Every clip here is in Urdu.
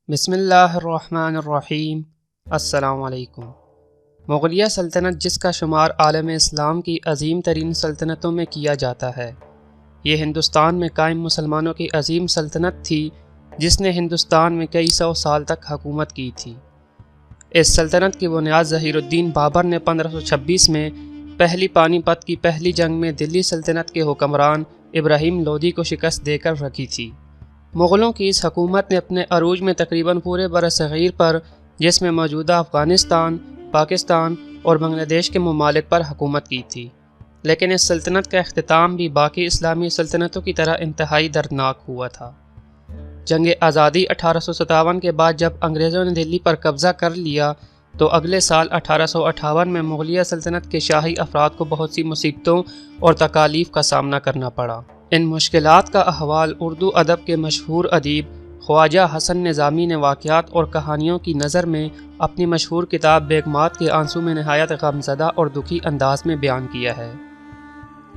بسم اللہ الرحمن الرحیم۔ السلام علیکم۔ مغلیہ سلطنت، جس کا شمار عالم اسلام کی عظیم ترین سلطنتوں میں کیا جاتا ہے، یہ ہندوستان میں قائم مسلمانوں کی عظیم سلطنت تھی جس نے ہندوستان میں کئی سو سال تک حکومت کی تھی۔ اس سلطنت کی بنیاد ظہیر الدین بابر نے 1526 میں پہلی پانی پت کی پہلی جنگ میں دلی سلطنت کے حکمران ابراہیم لودھی کو شکست دے کر رکھی تھی۔ مغلوں کی اس حکومت نے اپنے عروج میں تقریباً پورے برصغیر پر، جس میں موجودہ افغانستان، پاکستان اور بنگلہ دیش کے ممالک پر حکومت کی تھی، لیکن اس سلطنت کا اختتام بھی باقی اسلامی سلطنتوں کی طرح انتہائی دردناک ہوا تھا۔ جنگ آزادی 1857 کے بعد جب انگریزوں نے دلی پر قبضہ کر لیا تو اگلے سال 1858 میں مغلیہ سلطنت کے شاہی افراد کو بہت سی مصیبتوں اور تکالیف کا سامنا کرنا پڑا۔ ان مشکلات کا احوال اردو ادب کے مشہور ادیب خواجہ حسن نظامی نے واقعات اور کہانیوں کی نظر میں اپنی مشہور کتاب بیگمات کے آنسو میں نہایت غمزدہ اور دکھی انداز میں بیان کیا ہے۔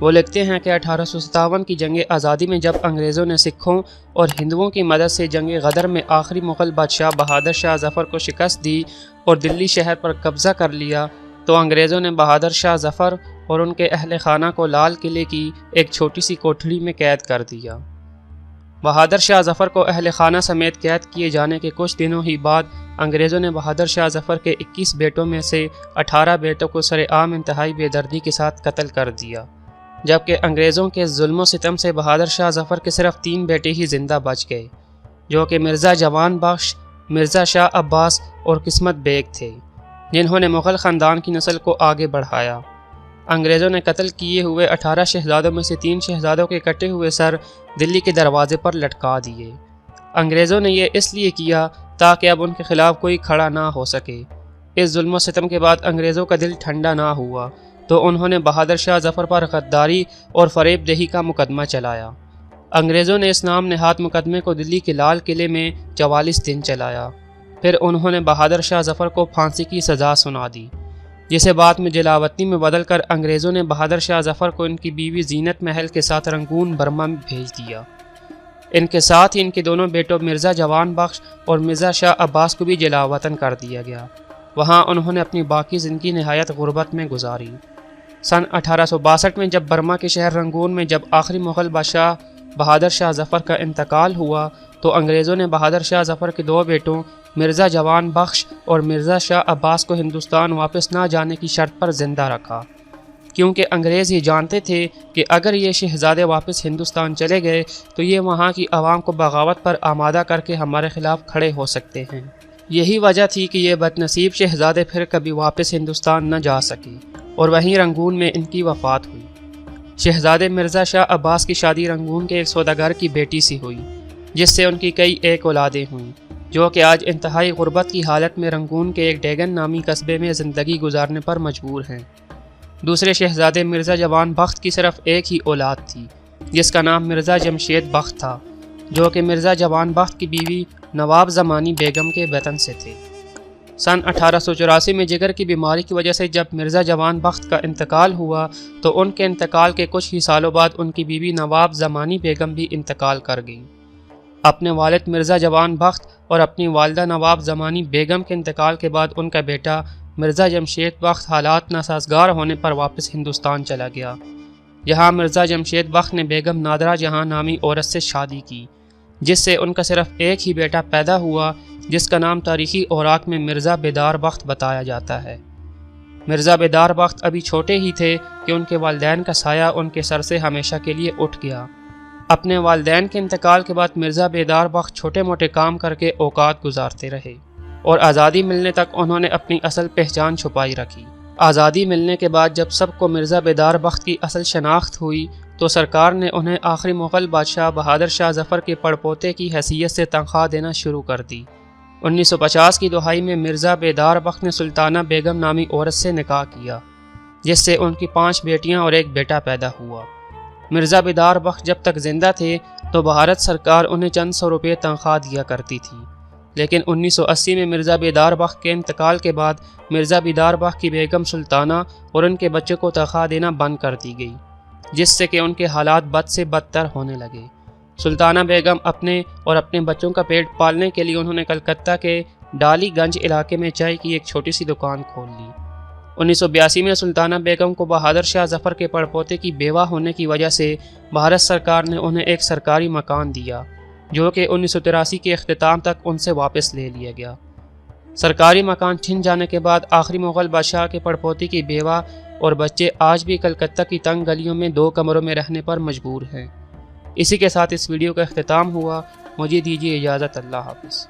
وہ لکھتے ہیں کہ 1857 کی جنگ آزادی میں جب انگریزوں نے سکھوں اور ہندوؤں کی مدد سے جنگ غدر میں آخری مغل بادشاہ بہادر شاہ ظفر کو شکست دی اور دلی شہر پر قبضہ کر لیا، تو انگریزوں نے بہادر شاہ ظفر اور ان کے اہل خانہ کو لال قلعے کی ایک چھوٹی سی کوٹھڑی میں قید کر دیا۔ بہادر شاہ ظفر کو اہل خانہ سمیت قید کیے جانے کے کچھ دنوں ہی بعد انگریزوں نے بہادر شاہ ظفر کے 21 بیٹوں میں سے 18 بیٹوں کو سرعام انتہائی بے دردی کے ساتھ قتل کر دیا، جبکہ انگریزوں کے ظلم و ستم سے بہادر شاہ ظفر کے صرف 3 بیٹے ہی زندہ بچ گئے، جو کہ مرزا جوان بخش، مرزا شاہ عباس اور قسمت بیگ تھے، جنہوں نے مغل خاندان کی نسل کو آگے بڑھایا۔ انگریزوں نے قتل کیے ہوئے 18 شہزادوں میں سے 3 شہزادوں کے کٹے ہوئے سر دلی کے دروازے پر لٹکا دیے۔ انگریزوں نے یہ اس لیے کیا تاکہ اب ان کے خلاف کوئی کھڑا نہ ہو سکے۔ اس ظلم و ستم کے بعد انگریزوں کا دل ٹھنڈا نہ ہوا تو انہوں نے بہادر شاہ ظفر پر غداری اور فریب دہی کا مقدمہ چلایا۔ انگریزوں نے اس نام نہاد مقدمے کو دلی کے لال قلعے میں 44 دن چلایا، پھر انہوں نے بہادر شاہ ظفر کو پھانسی کی سزا سنا دی، جسے بعد میں جلاوطنی میں بدل کر انگریزوں نے بہادر شاہ ظفر کو ان کی بیوی زینت محل کے ساتھ رنگون برما میں بھیج دیا۔ ان کے ساتھ ہی ان کے دونوں بیٹوں مرزا جوان بخش اور مرزا شاہ عباس کو بھی جلاوطن کر دیا گیا۔ وہاں انہوں نے اپنی باقی زندگی نہایت غربت میں گزاری۔ سن 1862 میں جب برما کے شہر رنگون میں جب آخری مغل بادشاہ بہادر شاہ ظفر کا انتقال ہوا تو انگریزوں نے بہادر شاہ ظفر کے 2 بیٹوں مرزا جوان بخش اور مرزا شاہ عباس کو ہندوستان واپس نہ جانے کی شرط پر زندہ رکھا، کیونکہ انگریز یہ جانتے تھے کہ اگر یہ شہزادے واپس ہندوستان چلے گئے تو یہ وہاں کی عوام کو بغاوت پر آمادہ کر کے ہمارے خلاف کھڑے ہو سکتے ہیں۔ یہی وجہ تھی کہ یہ بد نصیب شہزادے پھر کبھی واپس ہندوستان نہ جا سکے اور وہیں رنگون میں ان کی وفات ہوئی۔ شہزادے مرزا شاہ عباس کی شادی رنگون کے ایک سوداگر کی بیٹی سے ہوئی، جس سے ان کی کئی ایک اولادیں ہوئیں، جو کہ آج انتہائی غربت کی حالت میں رنگون کے ایک ڈیگن نامی قصبے میں زندگی گزارنے پر مجبور ہیں۔ دوسرے شہزادے مرزا جوان بخت کی صرف ایک ہی اولاد تھی، جس کا نام مرزا جمشید بخت تھا، جو کہ مرزا جوان بخت کی بیوی نواب زمانی بیگم کے وطن سے تھے۔ سن 1884 میں جگر کی بیماری کی وجہ سے جب مرزا جوان بخت کا انتقال ہوا تو ان کے انتقال کے کچھ ہی سالوں بعد ان کی بیوی نواب زمانی بیگم بھی انتقال کر گئی۔ اپنے والد مرزا جوان بخت اور اپنی والدہ نواب زمانی بیگم کے انتقال کے بعد ان کا بیٹا مرزا جمشید بخت حالات ناسازگار ہونے پر واپس ہندوستان چلا گیا، جہاں مرزا جمشید بخت نے بیگم نادرہ جہاں نامی عورت سے شادی کی، جس سے ان کا صرف ایک ہی بیٹا پیدا ہوا، جس کا نام تاریخی اوراق میں مرزا بیدار بخت بتایا جاتا ہے۔ مرزا بیدار بخت ابھی چھوٹے ہی تھے کہ ان کے والدین کا سایہ ان کے سر سے ہمیشہ کے لیے اٹھ گیا۔ اپنے والدین کے انتقال کے بعد مرزا بیدار بخت چھوٹے موٹے کام کر کے اوقات گزارتے رہے اور آزادی ملنے تک انہوں نے اپنی اصل پہچان چھپائی رکھی۔ آزادی ملنے کے بعد جب سب کو مرزا بیدار بخت کی اصل شناخت ہوئی تو سرکار نے انہیں آخری مغل بادشاہ بہادر شاہ ظفر کے پڑپوتے کی حیثیت سے تنخواہ دینا شروع کر دی۔ 1950 کی دہائی میں مرزا بیدار بخت نے سلطانہ بیگم نامی عورت سے نکاح کیا، جس سے ان کی 5 بیٹیاں اور ایک بیٹا پیدا ہوا۔ مرزا بیدار بخت جب تک زندہ تھے تو بھارت سرکار انہیں چند سو روپے تنخواہ دیا کرتی تھی، لیکن 1980 میں مرزا بیدار بخت کے انتقال کے بعد مرزا بیدار بخت کی بیگم سلطانہ اور ان کے بچوں کو تنخواہ دینا بند کر دی گئی، جس سے کہ ان کے حالات بد سے بدتر ہونے لگے۔ سلطانہ بیگم اپنے اور اپنے بچوں کا پیٹ پالنے کے لیے انہوں نے کلکتہ کے ڈالی گنج علاقے میں چائے کی ایک چھوٹی سی دکان کھول لی۔ 1982 میں سلطانہ بیگم کو بہادر شاہ ظفر کے پڑپوتے کی بیوہ ہونے کی وجہ سے بھارت سرکار نے انہیں ایک سرکاری مکان دیا، جو کہ 1983 کے اختتام تک ان سے واپس لے لیا گیا۔ سرکاری مکان چھن جانے کے بعد آخری مغل بادشاہ کے پڑپوتی کی بیوہ اور بچے آج بھی کلکتہ کی تنگ گلیوں میں 2 کمروں میں رہنے پر مجبور ہیں۔ اسی کے ساتھ اس ویڈیو کا اختتام ہوا۔ مجھے دیجیے اجازت۔ اللہ حافظ۔